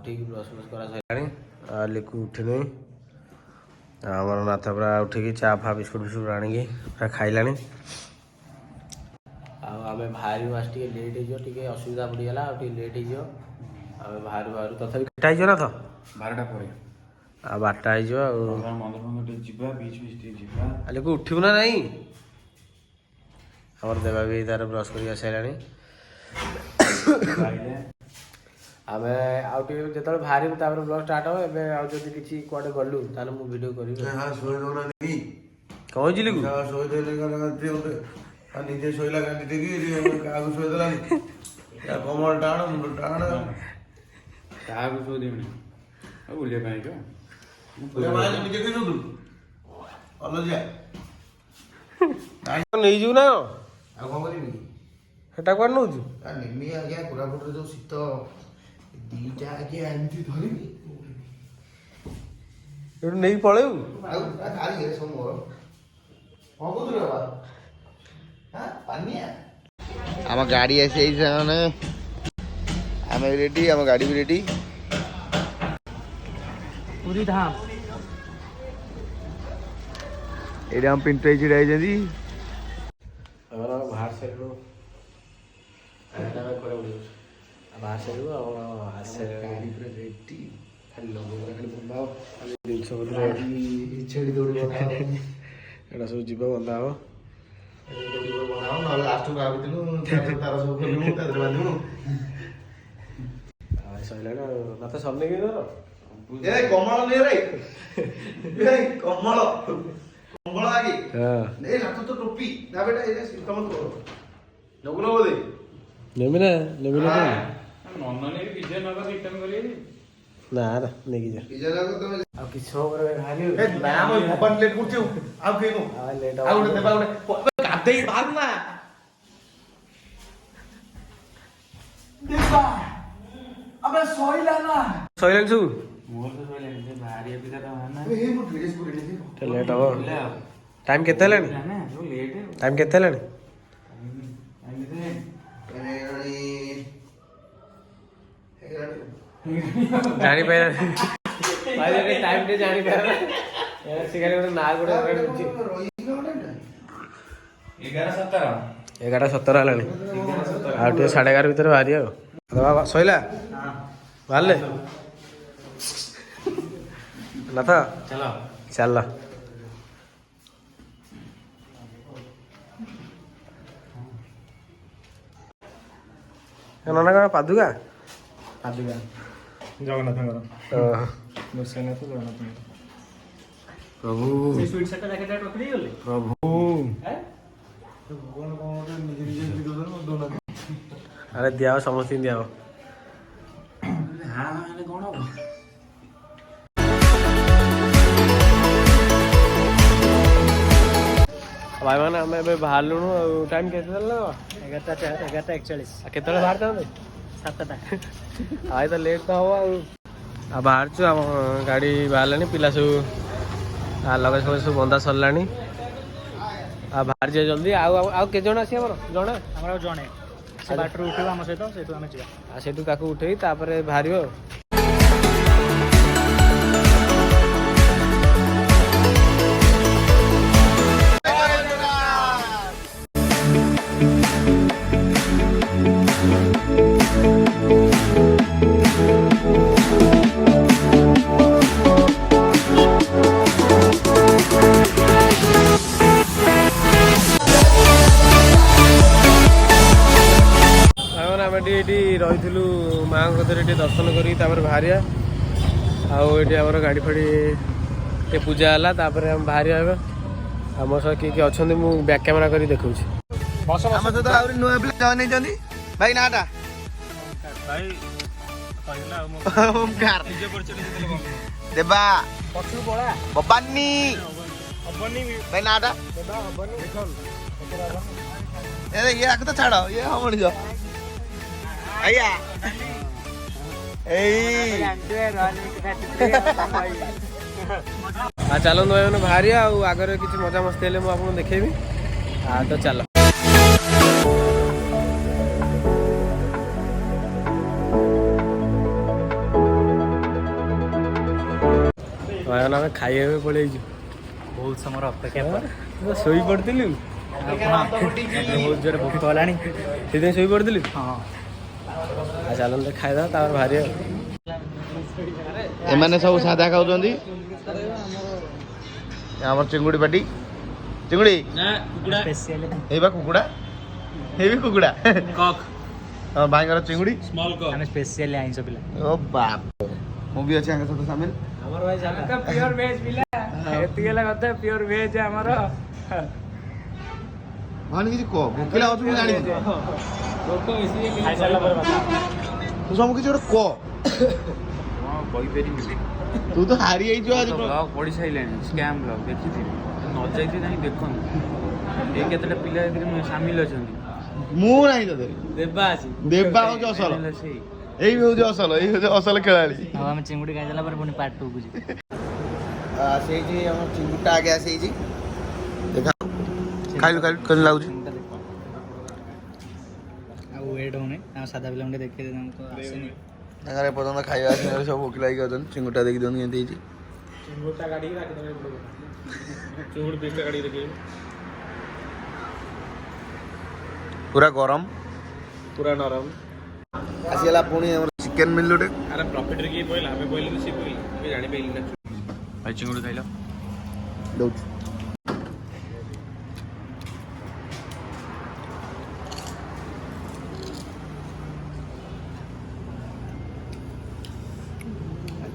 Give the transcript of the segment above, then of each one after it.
उठिक brush brush करा सारा लिखु उठिनी आमर नाथ पूरा उठिकी चा फा बिस्कुट फिस्कुट आनिकी पूरा खाइला आम बाहर आज टे लेट हो असुविधा पड़गला लेट हो आम बाहर बाहर तथापि केटा हो ना तो 12टा पर आ 12टा हो लिखु उठू ना नहीं आमर देवा भी तार ब्रश कर सारे आम जो बाहर ब्लग स्टार्ट हो एवं किसी कड़े गलु ताले मु वीडियो करी कौन जिले निजे शोला क्या शोदेला कमल टाण मुंड टाण क्या शोदेमी बुलिया नहीं जू ना सेटा कौन नौ नेमी आज्ञा कोरापुट जो शीत दीटा आज्ञा एमती धरमी नहीं पड़े आम गाड़ी आसी आम रेडी आम गाड़ी भी रेडी पूरी धाम ये हम पिंटू चिड़ा बाहर साइड बाहर साइड छेड़ी दौड़ एटा सब जीव बंधा हम लास्ट तार सब खोलू सैला मत सब नहीं कमल नहीं कमल कमल आगे तू तो टोपी ना बेटा ये कमल नगुन बोधे नेमी ना नेमी ना नन्ना पिज्जा नगा रिटर्न करिए ना ना नहीं जा पिज्जा नगा तुम अब किछ हो करे खाली ना हम भवन लेट करछु आ केनु आ लेट आ उडे देबा उडे कादे भाग ना देबा अबे सोइला छु मोर तो सोइला से भारी अभी का ना हे मो ड्रेस पूरे नहीं तो लेट हो टाइम केते लेनी ना जो लेट है टाइम केते लेनी जानी पे भाई टाइम पे जानी पे यार सिगारेट में ना गुडे 11:17 हेलानी आ 11:30 भीतर बाहरी आ बाबा सइला बाहरले ना था चलो चल ना पादुका पादुका जगन्नाथ गोसाईनाथ जगन्नाथ प्रभु स्वीट सेट रखा टोकरी गले प्रभु हैं कौन कौन निजे निजे दो अरे दिया समस्त दिया हां माने कौन हो भाई मैंने हमें बाहर लुणु टाइम कैसे चल 11:41 केत बाहर था 7टा आज तो लेट तो हम आ बाहर छु आम गाड़ी बाहर पिला सब लगे सब बंदा सरला आ बाहर जाए जल्दी आउ के जण आसी जणा हमरा जणे से बाटर उठेबा हम सहित सेतु हम जिया आ सेतु काकू उठेई तापर बाहरियो रही माँ कदे दर्शन करी बाहरिया आम गाड़ी फाड़ी टे पूजा है हम बाहर आम सह किए अच्छा मुझे बैक कैमेरा कर देखा भाई नाटा देबा बबानी भाई नाटा ये आके तो छाड़ो ये हम जो आया चलो मैंने बाहरी आगे किसी मजा मस्ती हेल्ले मुझे देखेबी तो चलो ଆମେ ଖାଇବା ପଳେଇଛୁ। ବହୁତ ସମୟର ଅପେକ୍ଷା ପରେ ଶୋଇ ପଡ଼ିଥିଲୁ। ବହୁତ ଜୋରେ ଭୋକ ହେଲାଣି, ସେଥିପାଇଁ ଶୋଇ ପଡ଼ିଥିଲୁ। ହଁ। ଆଉ ଚାଲନ୍ତୁ ଖାଇଦେବା ତାପରେ ଭାରି ଆଉ। ଏମାନେ ସବୁ ସାଧା ଖାଉଛନ୍ତି। ଆମର ଚିଙ୍ଗୁଡ଼ି ପାଟି, ଚିଙ୍ଗୁଡ଼ି ସ୍ପେସିଆଲ ଏଇ ବା କୁକୁଡ଼ା, ଏଇ ବି କୁକୁଡ଼ା। କକ୍ ଆମ ଭାଇଙ୍କର ଚିଙ୍ଗୁଡ଼ି। ଆମେ ସ୍ପେସିଆଲି ଆଇଁଷ ପିଲା। ଓ ବାପ, ମୁଁ ବି ଅଛି ଆଙ୍କ ସହିତ ସାମିଲ। ଆମର ଭାଇ ସାଧା ପିଓର ଭେଜ ପିଲା, ଏତିକି ହେଲା କଥା। ପିଓର ଭେଜ ଆମର। ମାନେ କିଛି କହ, ଭୋକିଲା ଅଛୁ ମୁଁ ଜାଣିଛି। ଖାଇସାରିଲା ପରେ କଥା। ତୁ ସବୁ କିଛି ଗୋଟେ କହ। କହିପାରିବି। ତୁ ତ ହାରି ଯାଇଛୁ ଆଜି। ବ୍ଲଗ ପଢି ସାରିଲାଣି, ସ୍କାମ୍ ବ୍ଲଗ ଦେଖିଥିବି। ନ ଯାଇଥିବେ ଯାଇ ଦେଖନ୍ତୁ। ଏଇ କେତେଟା ପିଲା ଏଥିରେ ସାମିଲ ଅଛନ୍ତି। ମୁଁ ନାହିଁ ତତେ। ଦେବା ଅଛି। ଦେବା ହଉଛି ଅସଲ। ସେଇ ଏଇ ହଉଛି ଅସଲ, ଏଇ ହଉଛି ଅସଲ ଖେଳାଳି। ଆଉ ଆମେ ଚିଙ୍ଗୁଡ଼ି ଖାଇସାରିଲା ପରେ ପୁଣି ପାର୍ଟ 2 କୁ ଯିବୁ। ସେଇଠି ଆମର ଚିଙ୍ଗୁଡ଼ିଟା ଆଗେ ଆସିଯାଇଛି। ଦେଖା ଖାଇଲୁ ଖାଇଲୁ କେମିତି ଲାଗୁଛି? ଆଉ ୱେଟ୍ ହଉନି, ଆମ ସାଧା ପିଲାଙ୍କୁ ଟିକେ ଦେଖେଇ ଦେବୁ ତ ଆସେନି। ତାଙ୍କର ଏପର୍ଯ୍ୟନ୍ତ ଖାଇବା ଆସିନାହାନ୍ତି, ସବୁ ଭୋକିଲା ହେଇକି ଅଛନ୍ତି। ଚିଙ୍ଗୁଡ଼ିଟା ଦେଖି ଦିଅନ୍ତୁ କେମିତି ହେଇଛି। ଚିଙ୍ଗୁଡ଼ିଟା କାଢ଼ିକି ରାଖିଦେବେ ଏପଟକୁ। ଚିଙ୍ଗୁଡ଼ି ପିସ୍ଟା କାଢ଼ିକି ରଖିବେ। ପୁରା ଗରମ, ପୁରା ନରମ। ଆସିଗଲା ପୁଣି ଆମର ଚିକେନ ମିଲ୍ ଗୋଟେ। ଆରେ ପ୍ରଫିଟ୍ରେ କିଏ ପଇଲା? ଆମେ ପଇଲୁ ସିଏ ପଇଲା, ଆମେ ଜାଣିପାରିଲି ନା। ଭାଇ ଚିଙ୍ଗୁଡ଼ି ଖାଇଲ? ଦଉଛି।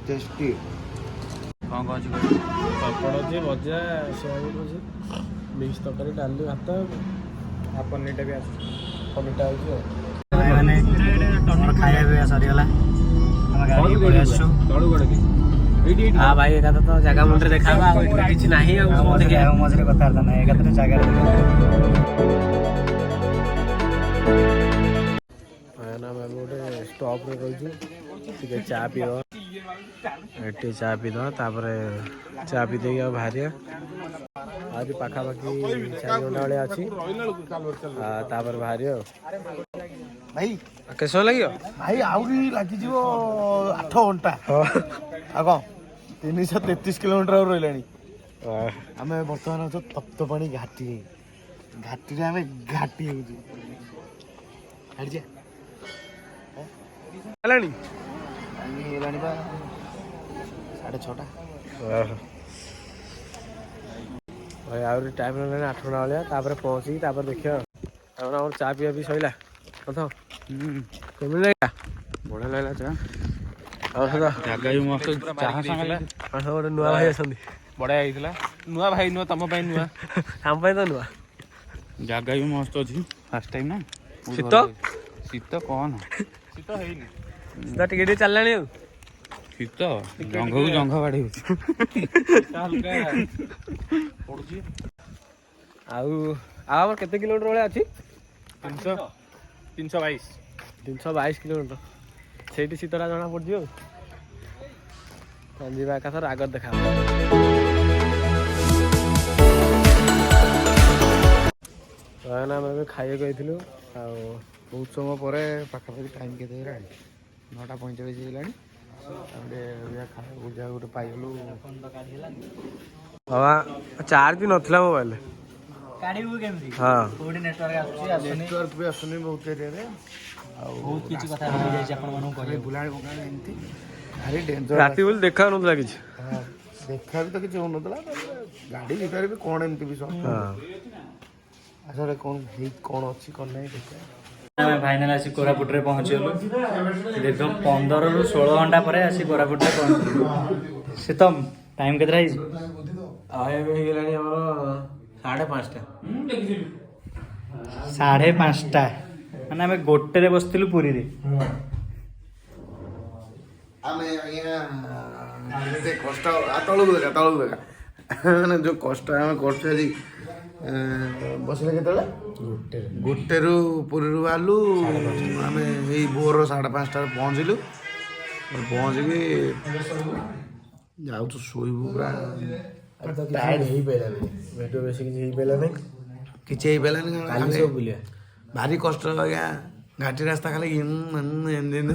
ଟେଷ୍ଟି। କ'ଣ କ'ଣ ଅଛି କହିଲ? ପାମ୍ପଡ଼ ଅଛି, ଭଜା, ସୋୟାବିନ୍ ଅଛି, ମିକ୍ସ ତରକାରୀ, ଡାଲି, ଭାତ, ଆଉ ପନିରଟା ବି ଆସୁଛି। ପନିରଟା ହେଉଛି ଆଉ। ମାନେ ଆମର ଖାଇବା ପିଇବା ସରିଗଲା, ଆମେ ଗାଡ଼ି ପଳେଇ ଆସିଛୁ। ହଁ ଭାଇ, ଏକାଥରେ ତ ଜାଗା ମୁଣ୍ଡରେ ଦେଖାହବା। ଆଉ ଏଠି କିଛି ନାହିଁ ଆଉ। ମଝିରେ କଥାବାର୍ତ୍ତା ନାହିଁ, ଏକାଥରେ ଜାଗାରେ ଆମେ ଗୋଟେ ଷ୍ଟପ୍ରେ ରହିଛୁ, ଟିକେ ଚା ପିଇଦେବା। ଏଠି ଚା ପିଇଦେବା, ତାପରେ ଚା ପିଇ ଦେଇକି ଆଉ ବାହାରିବା। ଆଜି ପାଖାପାଖି 4 ଘଣ୍ଟା ଭଳିଆ ଅଛି, ତାପରେ ବାହାରିବା ଆଉ। ଭାଇ କେତେ ସମୟ ଲାଗିବ? ଭାଇ ଆହୁରି ଲାଗିଯିବ 8 ଘଣ୍ଟା। ହଁ। ଆଉ କ'ଣ 333 କିଲୋମିଟର ଆଉ ରହିଲାଣି। ଆମେ ବର୍ତ୍ତମାନ ଅଛୁ ତପ୍ତପାଣି ଘାଟି। ଘାଟିରେ ଆମେ ଘାଟି ହେଉଛୁ। ହେଲାଣି ହେଇଗଲାଣି ବା 6:30। ଭାଇ ଆହୁରି ଟାଇମ୍ ହେଲାଣି 8 ଘଣ୍ଟା ଭଳିଆ, ତାପରେ ପହଞ୍ଚିକି ତାପରେ ଦେଖିବା ଆଉ। ତାପରେ ଆମର ଚା ପିଇବା ବି ସରିଲା। କଥା କେମିତି ଲାଗିଲା? ବଢ଼ିଆ ଲାଗିଲା ଚା। ଆଉ ସହିତ ଜାଗା ବି ମସ୍ତ, ଚାହା ସାଙ୍ଗରେ ଗୋଟେ ନୂଆ ଭାଇ ଅଛନ୍ତି। ବଢ଼ିଆ ହେଇଥିଲା। ନୂଆ ଭାଇ ନୂଆ, ତମ ପାଇଁ ନୂଆ, ଆମ ପାଇଁ ତ ନୂଆ। ଜାଗା ବି ମସ୍ତ ଅଛି। ଫାର୍ଷ୍ଟ ଟାଇମ୍ ନା। ଶୀତ? ଶୀତ କ'ଣ? ଶୀତ ହେଇନି, ଶୀତ ଟିକେ ଟିକେ ଚାଲିଲାଣି ଆଉ। ଶୀତ ଜଙ୍ଘକୁ ଜଙ୍ଘ ବାଡ଼େଇ ହେଉଛି। ଆଉ ଆମର କେତେ କିଲୋମିଟର ଭଳିଆ ଅଛି? 322 322 କିଲୋମିଟର। ସେଇଠି ଶୀତଟା ଜଣା ପଡ଼ିଯିବ ଆଉ। ଯିବା ଏକାଥରେ ଆଗରେ ଦେଖା ହବ। ଆମେ ଏବେ ଖାଇବାକୁ ଯାଇଥିଲୁ, ଆଉ ବହୁତ ସମୟ ପରେ ପାଖାପାଖି ଟାଇମ୍ କେତେ ହେଲାଣି? 9:45 ହେଇଗଲାଣି। ତାପରେ ଖାଇବାକୁ ଯାହା ଗୋଟେ ପାଇଗଲୁ। ବାବା ଚାର୍ଜ ବି ନଥିଲା ମୋବାଇଲରେ। କାଢିବୁ କେମିତି? ହଁ, କୋଉଠି ନେଟୱାର୍କ ଆସୁଛି ଆସୁନି, ନେଟୱାର୍କ ବି ଆସୁନି ବହୁତ ଏରିଆରେ। ଆଉ ବହୁତ କିଛି କଥା ରହିଯାଇଛି ଆପଣମାନଙ୍କୁ କହିବାକୁ। ବୁଲାଣି ବୁଲାଣି ଏମିତି ଭାରି ଡେଞ୍ଜର। ରାତି ବୋଲି ଦେଖା ହେଉନଥିଲା କିଛି। ହଁ, ଦେଖା ବି ତ କିଛି ହଉନଥିଲା। ଗାଡ଼ି ଭିତରେ ବି କ'ଣ ଏମିତି ବି ହଁ, ଆସରେ କ'ଣ ଅଛି କ'ଣ ନାହିଁ ଦେଖିବା। ଆମେ ଫାଇନାଲ ଆସି କୋରାପୁଟରେ ପହଞ୍ଚିଗଲୁ। ଦୀର୍ଘ 15ରୁ 16 ଘଣ୍ଟା ପରେ ଆସି କୋରାପୁଟରେ ପହଞ୍ଚିଲୁ। ଶୀତମ ଟାଇମ୍ କେତେଟା ହେଇଛି? ଆଉ ଏବେ ହେଇଗଲାଣି ଆମର 5:30। 5:30 ମାନେ ଆମେ ଗୋଟେରେ ବସିଥିଲୁ ପୁରୀରେ। ଆମେ ଆଜ୍ଞା ଏତେ କଷ୍ଟ ତଳକୁ ଦେଖା ମାନେ ଯେଉଁ କଷ୍ଟ ଆମେ କରୁଛୁ ଆଜି। ବସିଲେ କେତେବେଳେ? ଗୋଟେରୁ ପୁରୀରୁ ବାହାରିଲୁ। ଆମେ ଏଇ ଭୋର 5:30ରେ ପହଞ୍ଚିଲୁ। ପହଞ୍ଚିକି ଯାଉଛୁ ଶୋଇବୁ। ପୁରା ହେଇପାରିଲାନି, ଭିଡ଼ିଓ ବେଶୀ କିଛି ହେଇପାରିଲାନି। କିଛି ହେଇପାରିଲାନି। କାଲି ସବୁ ବୁଲିବା। ଭାରି କଷ୍ଟ ଆଜ୍ଞା। ଘାଟି ରାସ୍ତା ଖାଲି ଏମିତି